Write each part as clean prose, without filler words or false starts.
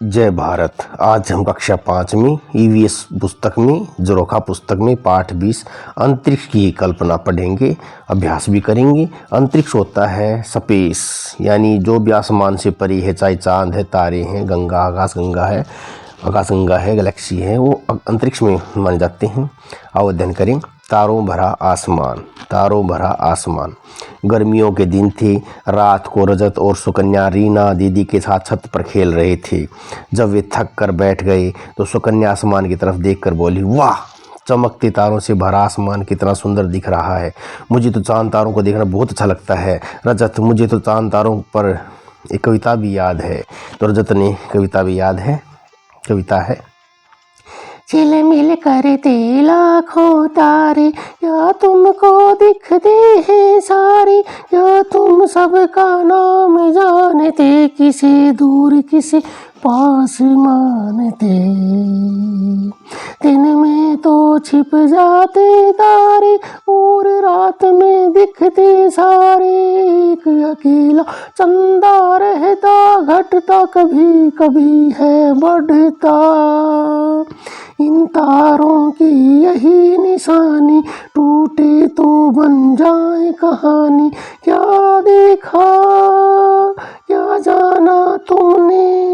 जय भारत। आज हम कक्षा 5 में ईवीएस पुस्तक में जोरोखा पुस्तक में पाठ 20 अंतरिक्ष की कल्पना पढ़ेंगे, अभ्यास भी करेंगे। अंतरिक्ष होता है स्पेस, यानी जो भी आसमान से परे है, चाहे चांद है, तारे हैं, गंगा आकाशगंगा है, गैलेक्सी है, वो अंतरिक्ष में माने जाते हैं। आओ अध्ययन करें। तारों भरा आसमान। गर्मियों के दिन थे। रात को रजत और सुकन्या रीना दीदी के साथ छत पर खेल रहे थे। जब वे थक कर बैठ गए तो सुकन्या आसमान की तरफ देखकर बोली, वाह, चमकते तारों से भरा आसमान कितना सुंदर दिख रहा है। मुझे तो चांद तारों को देखना बहुत अच्छा लगता है। रजत, मुझे तो चांद तारों पर एक कविता भी याद है। तो रजत ने कविता भी याद है। कविता है, झिलमिल करते लाखों तारे, या तुमको दिखते हैं सारे, या तुम सबका नाम जानते, किसे दूर किसे पास मानते। दिन में तो छिप जाते तारे और रात में दिखते सारे। एक अकेला चंदा रहता, घटता कभी कभी है बढ़ता। इन तारों की यही निशानी, टूटे तो बन जाए कहानी। क्या देखा क्या जाना तुमने,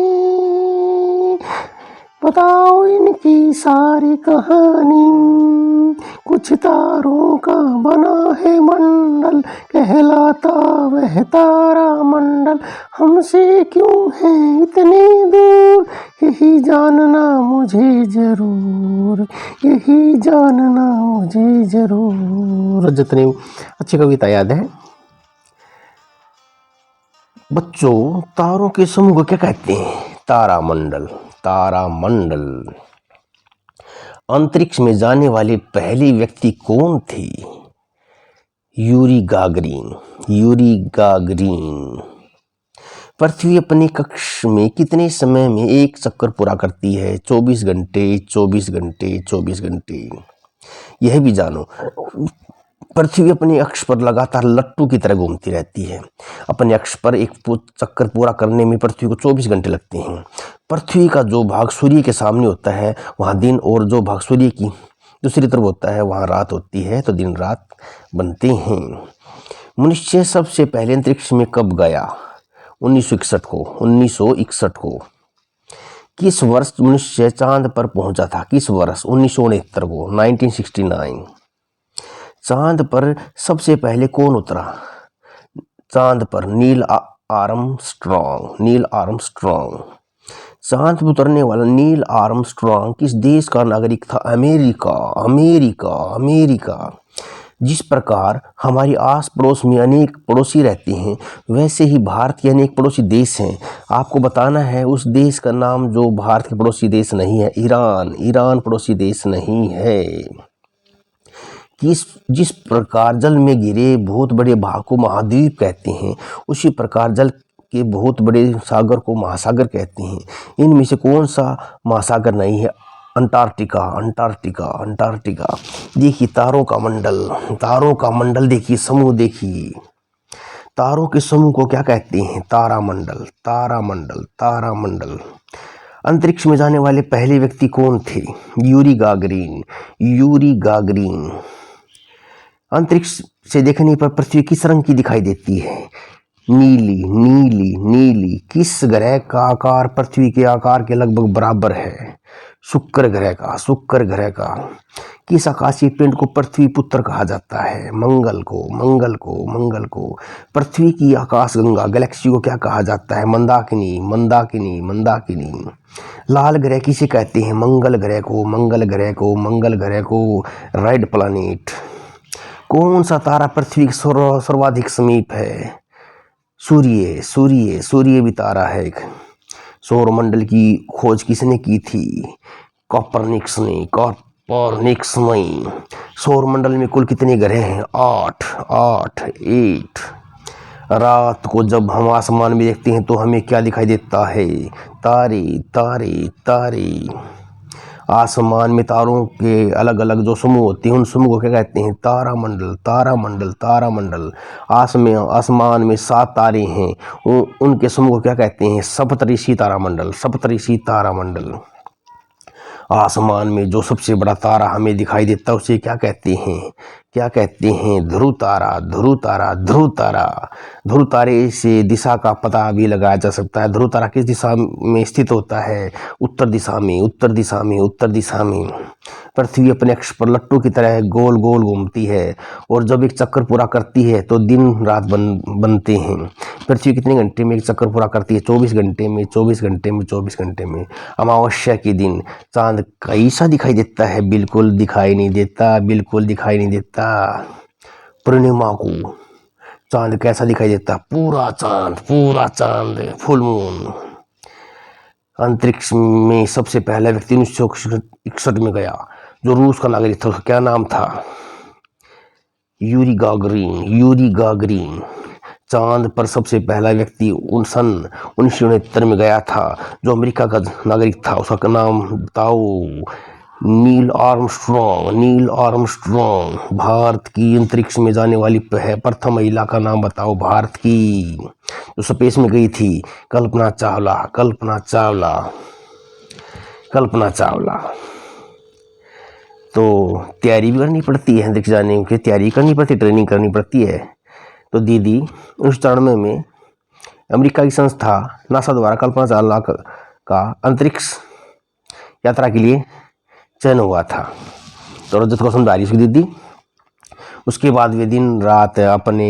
बताओ इनकी सारी कहानी। कुछ तारों का बना है मंडल, कहलाता वह तारा मंडल। हमसे क्यों है इतने दूर, यही जानना मुझे जरूर, यही जानना मुझे जरूर। रजत ने अच्छी कविता याद है। बच्चों, तारों के समूह को क्या कहते हैं? तारामंडल। अंतरिक्ष में जाने वाले पहले व्यक्ति कौन थे? Yuri Gagarin. पृथ्वी अपने कक्ष में कितने समय में एक चक्कर पूरा करती है? 24 घंटे। यह भी जानो, पृथ्वी अपने अक्ष पर लगातार लट्टू की तरह घूमती रहती है। अपने अक्ष पर एक चक्कर पूरा करने में पृथ्वी को 24 घंटे लगते हैं। पृथ्वी का जो भाग सूर्य के सामने होता है वहाँ दिन, और जो भाग सूर्य की दूसरी तरफ होता है वहाँ रात होती है, तो दिन रात बनते हैं। मनुष्य सबसे पहले अंतरिक्ष में कब गया? 1961 को। किस वर्ष मनुष्य चांद पर पहुंचा था? किस वर्ष? 1969 को, 1969। चांद पर सबसे पहले कौन उतरा? चांद पर नील आर्मस्ट्रॉन्ग। चांद पर उतरने वाला नील आर्मस्ट्रॉन्ग किस देश का नागरिक था? अमेरिका। जिस प्रकार हमारी आस पड़ोस में अनेक पड़ोसी रहते हैं, वैसे ही भारत के अनेक पड़ोसी देश हैं। आपको बताना है उस देश का नाम जो भारत के पड़ोसी देश नहीं है। ईरान पड़ोसी देश नहीं है। जिस प्रकार जल में घिरे बहुत बड़े भाग को महाद्वीप कहते हैं, उसी प्रकार जल के बहुत बड़े सागर को महासागर कहते हैं। इनमें से कौन सा महासागर नहीं है? अंटार्कटिका। देखिए तारों का मंडल देखिए, समूह देखिए। तारों के समूह को क्या कहते हैं? तारामंडल। अंतरिक्ष में जाने वाले पहले व्यक्ति कौन थे? Yuri Gagarin. अंतरिक्ष से देखने पर पृथ्वी किस रंग की दिखाई देती है? नीली। किस ग्रह का आकार पृथ्वी के आकार के लगभग बराबर है? शुक्र ग्रह का। किस आकाशीय पिंड को पृथ्वी पुत्र कहा जाता है? मंगल को। पृथ्वी की आकाशगंगा गैलेक्सी को क्या कहा जाता है? मंदाकिनी। लाल ग्रह किसे कहते हैं? मंगल ग्रह को रेड प्लैनेट। कौन सा तारा पृथ्वी के सर्वाधिक समीप है? सूर्य भी तारा है। सौरमंडल की खोज किसने की थी? कॉपरनिकस ने। सौरमंडल में कुल कितने ग्रह हैं? 8। रात को जब हम आसमान में देखते हैं तो हमें क्या दिखाई देता है? तारे। आसमान में तारों के अलग अलग जो समूह होते हैं उन समूह को क्या कहते हैं? तारामंडल। तारामंडल। तारामंडल। आसमान में 7 तारे हैं, उनके समूह को क्या कहते हैं? सप्तऋषि तारामंडल। सप्तऋषि तारामंडल। आसमान में जो सबसे बड़ा तारा हमें दिखाई देता है उसे क्या कहते हैं? क्या कहते हैं? ध्रुव तारा। ध्रुव तारा। ध्रुव तारा। ध्रुव तारे से दिशा का पता भी लगाया जा सकता है। ध्रुव तारा किस दिशा में स्थित होता है? उत्तर दिशा में। उत्तर दिशा में। उत्तर दिशा में। पृथ्वी अपने अक्ष पर लट्टू की तरह गोल गोल घूमती है और जब एक चक्कर पूरा करती है तो दिन रात बनते हैं। पृथ्वी कितने घंटे में एक चक्कर पूरा करती है? 24 घंटे में। 24 घंटे में। 24 घंटे में। अमावस्या के दिन चांद कैसा दिखाई देता है? बिल्कुल दिखाई नहीं देता। बिल्कुल दिखाई नहीं देता। पूर्णिमा को चांद कैसा दिखाई देता? पूरा चांद। पूरा चांद। Full moon. अंतरिक्ष में सबसे पहला व्यक्ति 1961 में गया जो रूस का नागरिक था। उसका क्या नाम था? Yuri Gagarin. Yuri Gagarin. चांद पर सबसे पहला व्यक्ति सन 1969 में गया था जो अमेरिका का नागरिक था। उसका नाम बताओ? Neil Armstrong. Neil Armstrong. Bharat की अंतरिक्ष में जाने वाली प्रथम महिला का नाम बताओ? भारत की जो स्पेस में गई थी? कल्पना चावला। कल्पना चावला। कल्पना चावला। तो तैयारी भी करनी पड़ती है अंतरिक्ष जाने की। तैयारी करनी पड़ती है, ट्रेनिंग करनी पड़ती है। तो दीदी 1994 में अमेरिका की संस्था नासा द्वारा कल्पना चावला का अंतरिक्ष यात्रा के लिए चयन हुआ था। तो रजत को समझा रही उसकी दीदी। उसके बाद वे दिन रात अपने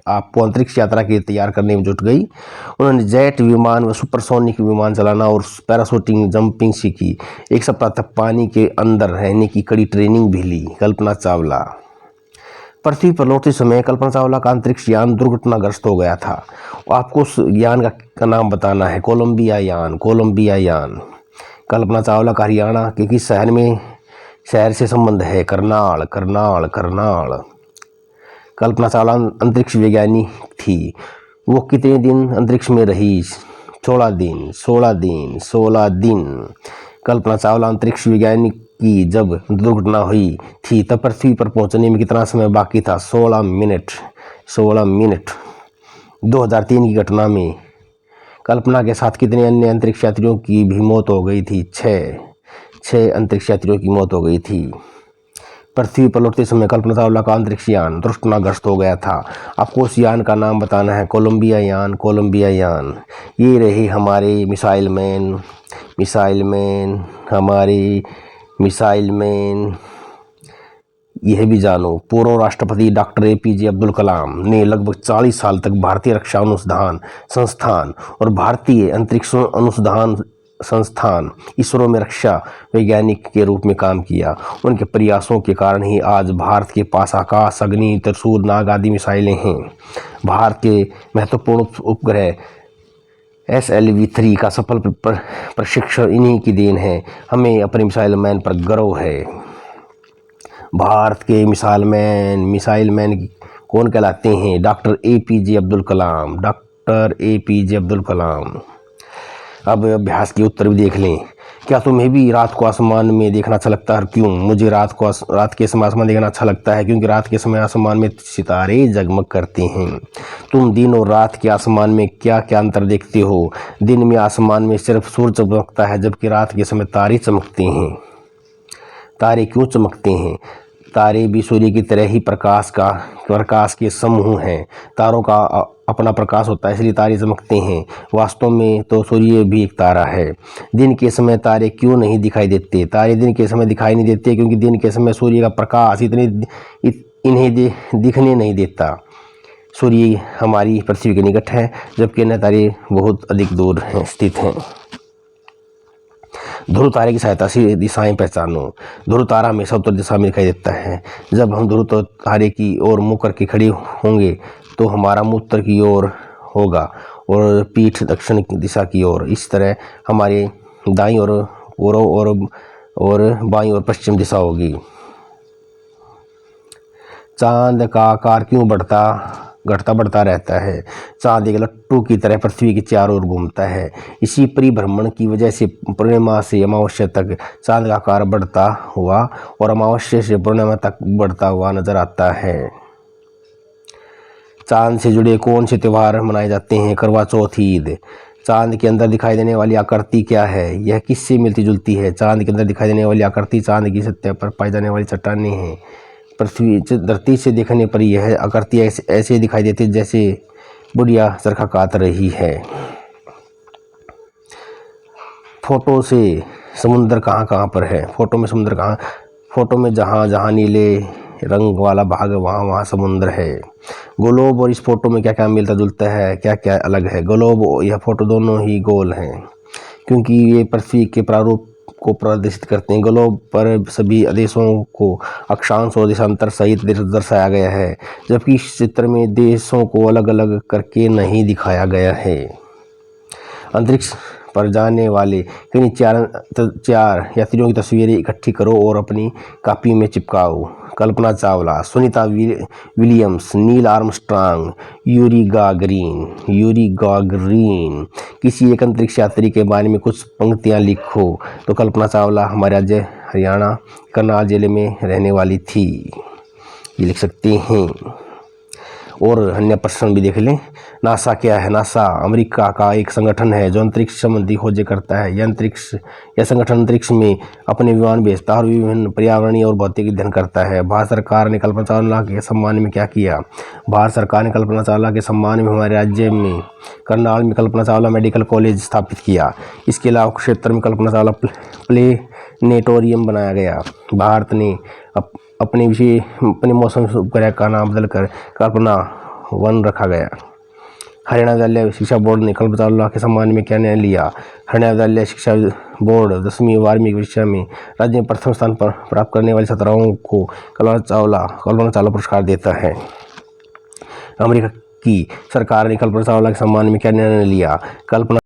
आपको अंतरिक्ष यात्रा के लिए तैयार करने में जुट गई। उन्होंने जेट विमान व सुपरसोनिक विमान चलाना और पैराशूटिंग जंपिंग सीखी। 1 सप्ताह तक पानी के अंदर रहने की कड़ी ट्रेनिंग भी ली। कल्पना चावला। पृथ्वी पर लौटते समय कल्पना चावला का अंतरिक्ष यान दुर्घटनाग्रस्त हो गया था। आपको उस यान का नाम बताना है। कोलंबिया यान। कोलंबिया यान। कल्पना चावला का हरियाणा के किस शहर से संबंध है? करनाल। करनाल। करनाल। कल्पना चावला अंतरिक्ष वैज्ञानिक थी। वो कितने दिन अंतरिक्ष में रही? 16 दिन। 16 दिन। 16 दिन। कल्पना चावला अंतरिक्ष वैज्ञानिक की जब दुर्घटना हुई थी तब पृथ्वी पर पहुंचने में कितना समय बाकी था? 16 मिनट। 16 मिनट। 2003 की घटना में कल्पना के साथ कितने अन्य अंतरिक्ष यात्रियों की भी मौत हो गई थी? 6 अंतरिक्ष यात्रियों की मौत हो गई थी। पृथ्वी पर लौटते समय कल्पना चावला का अंतरिक्ष यान दुर्घटनाग्रस्त हो गया था। आपको उस यान का नाम बताना है। कोलंबिया यान। कोलंबिया यान। ये रहे हमारे मिसाइल मैन। Missile man. हमारे मिसाइल मैन। यह भी जानो पूर्व राष्ट्रपति डॉक्टर APJ अब्दुल कलाम ने लगभग 40 साल तक भारतीय रक्षा अनुसंधान संस्थान और भारतीय अंतरिक्ष अनुसंधान संस्थान इसरो में रक्षा वैज्ञानिक के रूप में काम किया। उनके प्रयासों के कारण ही आज भारत के पास आकाश, अग्नि, त्रिशूल, नाग आदि मिसाइलें हैं। भारत के महत्वपूर्ण उपग्रह SLV-3 का सफल प्रशिक्षण इन्हीं की देन है। हमें अपने मिसाइल मैन पर गर्व है। भारत के मिसाइल मैन कौन कहलाते हैं? Doctor APJ Abdul Kalam. Doctor APJ Abdul Kalam. अब अभ्यास के उत्तर भी देख लें। क्या तुम्हें भी रात को आसमान में देखना अच्छा लगता है? क्यों? मुझे रात के समय आसमान देखना अच्छा लगता है क्योंकि रात के समय आसमान में सितारे जगमग करते हैं। तुम दिन और रात के आसमान में क्या क्या अंतर देखते हो? दिन में आसमान में सिर्फ सूर्य चमकता है जबकि रात के समय तारे चमकते हैं। तारे क्यों चमकते हैं? तारे भी सूर्य की तरह ही प्रकाश के समूह हैं। तारों का अपना प्रकाश होता है इसलिए तारे चमकते हैं। वास्तव में तो सूर्य भी एक तारा है। दिन के समय तारे क्यों नहीं दिखाई देते? तारे दिन के समय दिखाई नहीं देते क्योंकि दिन के समय सूर्य का प्रकाश इन्हें दिखने नहीं देता। सूर्य हमारी पृथ्वी के निकट है जबकि अन्य तारे बहुत अधिक दूर स्थित हैं। ध्रुव तारे की सहायता से दिशाएं पहचानो। ध्रुव तारा हमेशा उत्तर दिशा में दिखाई देता है। जब हम ध्रुव तारे की ओर मुँह करके खड़े होंगे तो हमारा मुँह उत्तर की ओर होगा और पीठ दक्षिण दिशा की ओर। इस तरह हमारे दाईं ओर और बाईं ओर पश्चिम दिशा होगी। चांद का आकार क्यों बढ़ता घटता बढ़ता रहता है। चाँद एक लट्टू की तरह पृथ्वी के चारों ओर घूमता है। इसी परिभ्रमण की वजह से पूर्णिमा से अमावस्या तक चाँद का आकार बढ़ता हुआ और अमावस्या से पूर्णिमा तक बढ़ता हुआ नजर आता है। चाँद से जुड़े कौन से त्यौहार मनाए जाते हैं? करवा चौथ, ईद। चाँद के अंदर दिखाई देने वाली आकृति क्या है? यह किससे मिलती जुलती है? चाँद के अंदर दिखाई देने वाली आकृति चाँद की सतह पर पाई जाने वाली चट्टानें हैं। पृथ्वी धरती से देखने पर यह आकृति ऐसे दिखाई देती है जैसे बुढ़िया चरखा काट रही है। फोटो से समुद्र कहाँ पर है? फोटो में समुद्र कहाँ? फोटो में जहाँ नीले रंग वाला भाग वहाँ समुद्र है। ग्लोब और इस फोटो में क्या क्या मिलता जुलता है, क्या क्या अलग है? ग्लोब और यह फोटो दोनों ही गोल हैं क्योंकि ये पृथ्वी के प्रारूप को प्रदर्शित करते हैं। ग्लोब पर सभी देशों को अक्षांश और देशांतर सहित दर्शाया गया है, जबकि इस चित्र में देशों को अलग अलग करके नहीं दिखाया गया है। अंतरिक्ष पर जाने वाले किन्हीं चार यात्रियों की तस्वीरें इकट्ठी करो और अपनी कॉपी में चिपकाओ। Kalpana Chawla, Sunita Williams, Neil Armstrong, Yuri Gagarin. किसी एक अंतरिक्ष यात्री के बारे में कुछ पंक्तियां लिखो। तो कल्पना चावला हमारे राज्य हरियाणा करनाल जिले में रहने वाली थी, ये लिख सकते हैं। और अन्य प्रश्न भी देख लें। नासा क्या है? नासा अमेरिका का एक संगठन है जो अंतरिक्ष संबंधी खोजें करता है। यह संगठन अंतरिक्ष में अपने विमान भेजता है और विभिन्न पर्यावरणीय और भौतिक अध्ययन करता है। भारत सरकार ने कल्पना चावला के सम्मान में क्या किया? भारत सरकार ने कल्पना चावला के सम्मान में हमारे राज्य में करनाल में कल्पना चावला मेडिकल कॉलेज स्थापित किया। इसके अलावा क्षेत्र में कल्पना चावला प्लेनेटोरियम बनाया गया। भारत ने अपने मौसम उपग्रह का नाम बदलकर कल्पना 1 रखा गया। हरियाणा विद्यालय शिक्षा बोर्ड ने कल्पना चावला के सम्मान में क्या निर्णय लिया? हरियाणा विद्यालय शिक्षा बोर्ड 10वीं 12वीं की परीक्षा में राज्य में प्रथम स्थान पर प्राप्त करने वाले छात्राओं को कल्पना चावला पुरस्कार देता है। अमेरिका की सरकार ने कल्पना चावला के सम्मान में क्या निर्णय लिया? कल्पना